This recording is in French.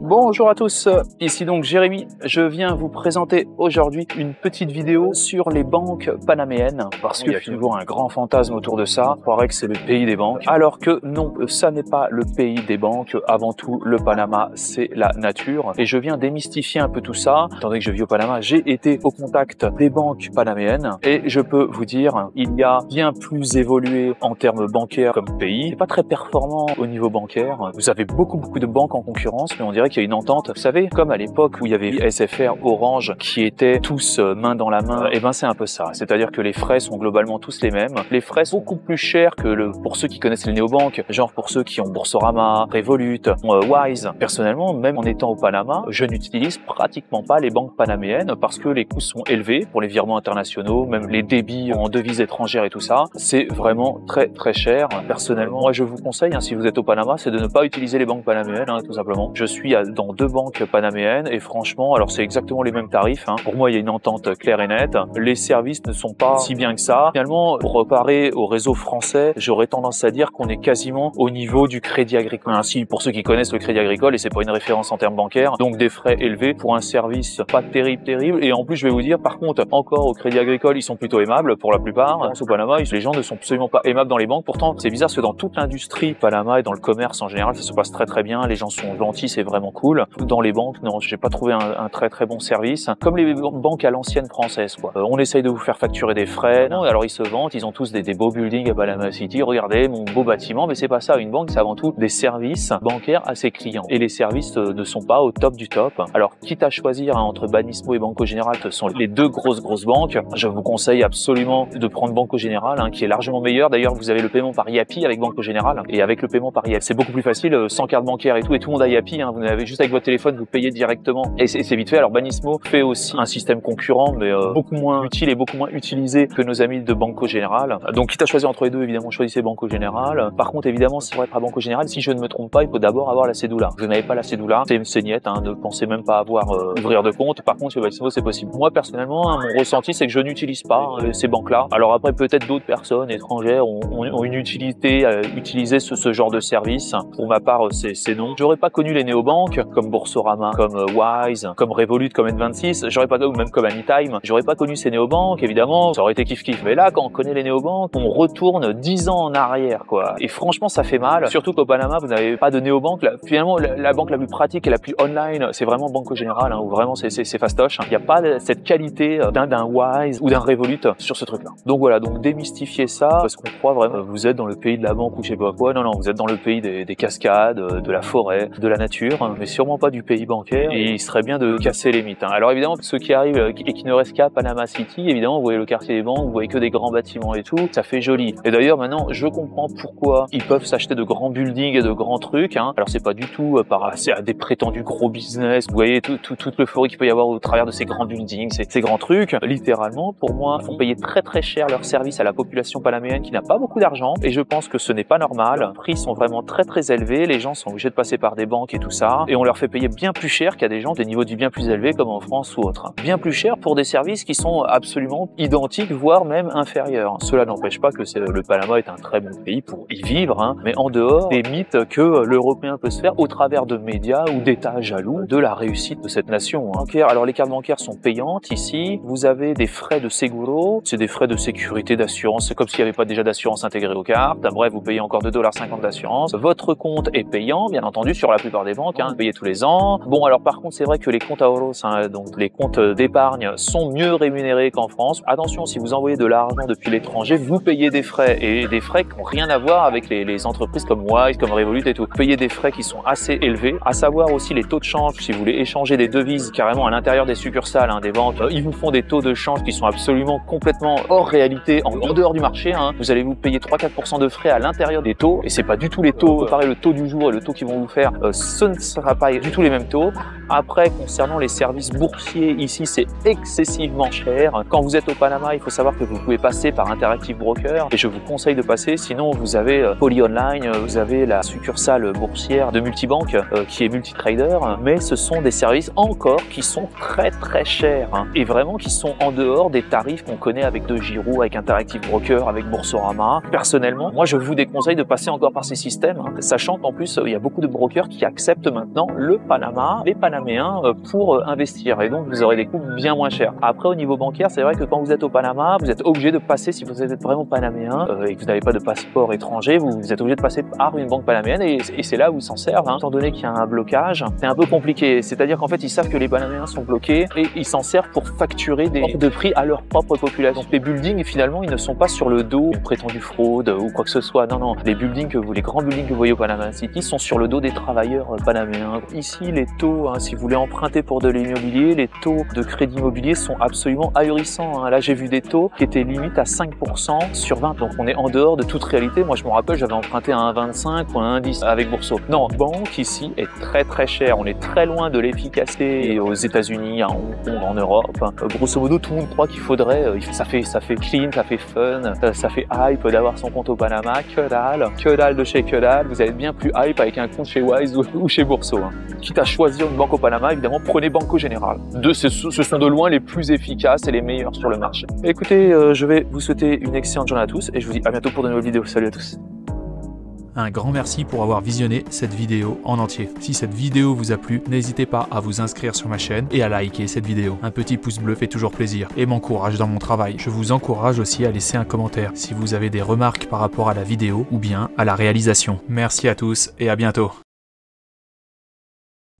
Bonjour à tous, ici donc Jérémy. Je viens vous présenter aujourd'hui une petite vidéo sur les banques panaméennes parce qu'il y a toujours un grand fantasme autour de ça. On croirait que c'est le pays des banques, alors que non, ça n'est pas le pays des banques. Avant tout, le Panama, c'est la nature. Et je viens démystifier un peu tout ça. Étant donné que je vis au Panama, j'ai été au contact des banques panaméennes et je peux vous dire, il y a bien plus évolué en termes bancaires comme pays. C'est pas très performant au niveau bancaire. Vous avez beaucoup de banques en concurrence, mais on dirait qu'il y a une entente. Vous savez, comme à l'époque où il y avait SFR, Orange, qui étaient tous main dans la main, et ben c'est un peu ça. C'est-à-dire que les frais sont globalement tous les mêmes. Les frais sont beaucoup plus chers que pour ceux qui connaissent les néobanques, genre pour ceux qui ont Boursorama, Revolut, Wise. Personnellement, même en étant au Panama, je n'utilise pratiquement pas les banques panaméennes parce que les coûts sont élevés pour les virements internationaux, même les débits en devises étrangères et tout ça. C'est vraiment très cher. Personnellement, moi je vous conseille, si vous êtes au Panama, c'est de ne pas utiliser les banques panaméennes, tout simplement. Je suis dans deux banques panaméennes et franchement, alors c'est exactement les mêmes tarifs. Pour moi, il y a une entente claire et nette. Les services ne sont pas si bien que ça. Finalement, pour comparer au réseau français, j'aurais tendance à dire qu'on est quasiment au niveau du Crédit Agricole. Ainsi, pour ceux qui connaissent le Crédit Agricole, et c'est pas une référence en termes bancaires, donc des frais élevés pour un service pas terrible. Et en plus, je vais vous dire, par contre, encore au Crédit Agricole, ils sont plutôt aimables pour la plupart. Au Panama, les gens ne sont absolument pas aimables dans les banques. Pourtant, c'est bizarre parce que dans toute l'industrie Panama et dans le commerce en général, ça se passe très bien. Les gens sont gentils, c'est vraiment cool. Dans les banques, non, j'ai pas trouvé un très bon service. Comme les banques à l'ancienne française, quoi. On essaye de vous faire facturer des frais. Non, alors ils se vantent, ils ont tous des beaux buildings à Panama City. Regardez mon beau bâtiment, mais c'est pas ça. Une banque, c'est avant tout des services bancaires à ses clients. Et les services ne sont pas au top du top. Alors, quitte à choisir entre Banismo et Banco Général, ce sont les deux grosses banques. Je vous conseille absolument de prendre Banco Général, qui est largement meilleur. D'ailleurs, vous avez le paiement par Yapi avec Banco Général. Et avec le paiement par Yapi, c'est beaucoup plus facile, sans carte bancaire et tout le monde a Yapi. Vous avez juste avec votre téléphone, vous payez directement et c'est vite fait. Alors Banismo fait aussi un système concurrent, mais beaucoup moins utile et beaucoup moins utilisé que nos amis de Banco Général. Donc quitte à choisir entre les deux, évidemment, choisissez Banco Général. Par contre, évidemment, si pour être à Banco Général, si je ne me trompe pas, il faut d'abord avoir la cédula. Vous n'avez pas la cédula, c'est niette, ne pensez même pas avoir ouvrir de compte. Par contre, chez Banismo, c'est possible. Moi, personnellement, mon ressenti, c'est que je n'utilise pas ces banques-là. Alors après, peut-être d'autres personnes étrangères ont une utilité à utiliser ce genre de service. Pour ma part, c'est non. J'aurais pas connu les néobanques comme Boursorama, comme Wise, comme Revolut, comme N26, j'aurais pas, ou même comme Anytime, j'aurais pas connu ces néobanques, évidemment, ça aurait été kiff. Mais là, quand on connaît les néobanques, on retourne 10 ans en arrière, quoi. Et franchement, ça fait mal. Surtout qu'au Panama, vous n'avez pas de néobanque. Finalement, la banque la plus pratique et la plus online, c'est vraiment Banco Général, où vraiment c'est fastoche. Il n'y a pas cette qualité d'un Wise ou d'un Revolut sur ce truc-là. Donc voilà, donc démystifier ça, parce qu'on croit vraiment, vous êtes dans le pays de la banque ou je sais pas quoi. Non, vous êtes dans le pays des cascades, de la forêt, de la nature, mais sûrement pas du pays bancaire, et il serait bien de casser les mythes. Alors évidemment, ceux qui arrivent et qui ne restent qu'à Panama City, évidemment, vous voyez le quartier des banques, vous voyez que des grands bâtiments et tout, ça fait joli. Et d'ailleurs, maintenant, je comprends pourquoi ils peuvent s'acheter de grands buildings et de grands trucs. Alors c'est pas du tout c'est à des prétendus gros business, vous voyez toute l'euphorie qu'il peut y avoir au travers de ces grands buildings, ces grands trucs. Littéralement, pour moi, ils font payer très cher leurs services à la population panaméenne qui n'a pas beaucoup d'argent, et je pense que ce n'est pas normal. Les prix sont vraiment très élevés, les gens sont obligés de passer par des banques et tout ça, et on leur fait payer bien plus cher qu'à des gens des niveaux de vie bien plus élevés comme en France ou autre. Bien plus cher pour des services qui sont absolument identiques, voire même inférieurs. Cela n'empêche pas que le Panama est un très bon pays pour y vivre, mais en dehors des mythes que l'Européen peut se faire au travers de médias ou d'États jaloux de la réussite de cette nation. Alors les cartes bancaires sont payantes ici, vous avez des frais de seguro, c'est des frais de sécurité, d'assurance, c'est comme s'il n'y avait pas déjà d'assurance intégrée aux cartes. Bref, vous payez encore 2,50 $ d'assurance. Votre compte est payant, bien entendu, sur la plupart des banques, vous payez tous les ans. Bon, alors par contre, c'est vrai que les comptes ahorros, donc les comptes d'épargne, sont mieux rémunérés qu'en France. Attention, si vous envoyez de l'argent depuis l'étranger, vous payez des frais, et des frais qui n'ont rien à voir avec les entreprises comme Wise, comme Revolut et tout. Vous payez des frais qui sont assez élevés. À savoir aussi les taux de change, si vous voulez échanger des devises carrément à l'intérieur des succursales des banques, ils vous font des taux de change qui sont absolument complètement hors réalité, en dehors du marché. Vous allez vous payer 3-4% de frais à l'intérieur des taux, et c'est pas du tout les taux, pareil, le taux du jour et le taux qu'ils vont vous faire, ce ne sera pas du tout les mêmes taux. Après, concernant les services boursiers, ici c'est excessivement cher. Quand vous êtes au Panama, il faut savoir que vous pouvez passer par Interactive Broker, et je vous conseille de passer, sinon vous avez Poly Online, vous avez la succursale boursière de Multibank qui est Multitrader, mais ce sont des services encore qui sont très chers, et vraiment qui sont en dehors des tarifs qu'on connaît avec DeGiro, avec Interactive Broker, avec Boursorama. Personnellement, moi je vous déconseille de passer encore par ces systèmes, sachant qu'en plus il y a beaucoup de brokers qui acceptent maintenant maintenant le Panama, les Panaméens pour investir. Et donc, vous aurez des coûts bien moins chers. Après, au niveau bancaire, c'est vrai que quand vous êtes au Panama, vous êtes obligé de passer, si vous êtes vraiment panaméen et que vous n'avez pas de passeport étranger, vous êtes obligé de passer par une banque panaméenne et c'est là où ils s'en servent. Étant donné qu'il y a un blocage, c'est un peu compliqué. C'est-à-dire qu'en fait, ils savent que les Panaméens sont bloqués et ils s'en servent pour facturer des hors de prix à leur propre population. Donc, les buildings, finalement, ils ne sont pas sur le dos d'une prétendue fraude ou quoi que ce soit. Non, non. Les grands buildings que vous voyez au Panama City sont sur le dos des travailleurs panaméens. Ici, les taux, si vous voulez emprunter pour de l'immobilier, les taux de crédit immobilier sont absolument ahurissants. Là, j'ai vu des taux qui étaient limite à 5% sur 20. Donc, on est en dehors de toute réalité. Moi, je me rappelle, j'avais emprunté à 1,25 ou à 1,10 avec Bourso. Non, banque ici est très très chère. On est très loin de l'efficacité aux États-Unis, à Hong Kong, en Europe. Grosso modo, tout le monde croit qu'il faudrait, ça fait clean, ça fait fun, ça fait hype d'avoir son compte au Panama. Que dalle de chez que dalle. Vous allez être bien plus hype avec un compte chez Wise ou chez Bourso. Quitte à choisir une banque au Panama, évidemment, prenez Banco Général. Ce sont de loin les plus efficaces et les meilleurs sur le marché. Écoutez, je vais vous souhaiter une excellente journée à tous et je vous dis à bientôt pour de nouvelles vidéos. Salut à tous. Un grand merci pour avoir visionné cette vidéo en entier. Si cette vidéo vous a plu, n'hésitez pas à vous inscrire sur ma chaîne et à liker cette vidéo. Un petit pouce bleu fait toujours plaisir et m'encourage dans mon travail. Je vous encourage aussi à laisser un commentaire si vous avez des remarques par rapport à la vidéo ou bien à la réalisation. Merci à tous et à bientôt.